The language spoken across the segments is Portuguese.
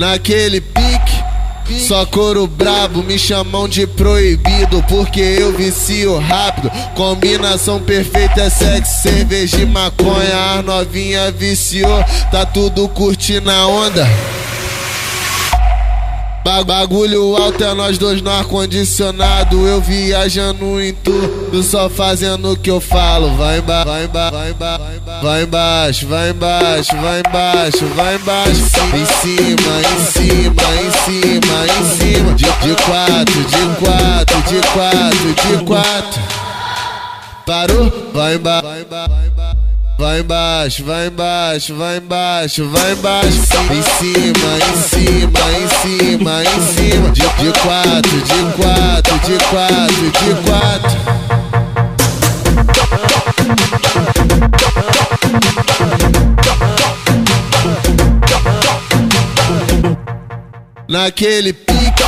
naquele pique. Só couro brabo, me chamam de proibido, porque eu vicio rápido. Combinação perfeita é sexo, cerveja e maconha. As novinha viciou, tá tudo curtindo a onda. Bagulho alto é nós dois no ar-condicionado. Eu viajando em tudo, só fazendo o que eu falo. Vai embaixo, vai embaixo, vai embaixo, vai embaixo, vai embaixo, vai embaixo. Em cima, em cima, em cima, em cima. De quatro, de quatro, de quatro, de quatro. Parou? Vai embaixo, vai embaixo. Vai embaixo, vai embaixo, vai embaixo, vai embaixo. Em cima, em cima, em cima, em cima. De quatro, de quatro, de quatro, de quatro. Naquele pique,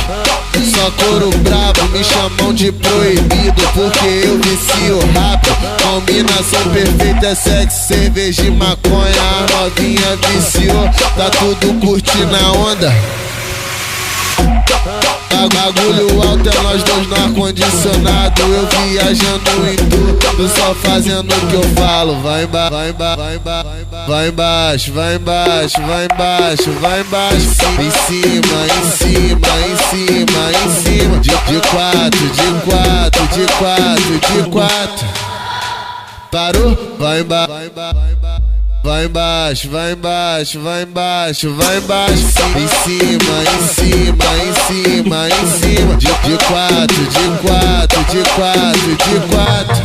só couro brabo, me chamam de proibido, porque eu vicio rápido. Combinação perfeita é sexo, cerveja e maconha. A novinha viciou, tá tudo curtindo a onda. Bagulho alto é nós dois no ar-condicionado. Eu viajando em tudo, só fazendo o que eu falo. Vai embaixo, vai embaixo, vai embaixo, vai embaixo, vai embaixo, vai embaixo. Em cima, em cima, em cima, em cima. De quatro, de quatro, de quatro, de quatro. Parou? Vai embaixo, vai embaixo. Vai embaixo, vai embaixo, vai embaixo, vai embaixo. Em cima, em cima, em cima, em cima. De quatro, de quatro, de quatro, de quatro.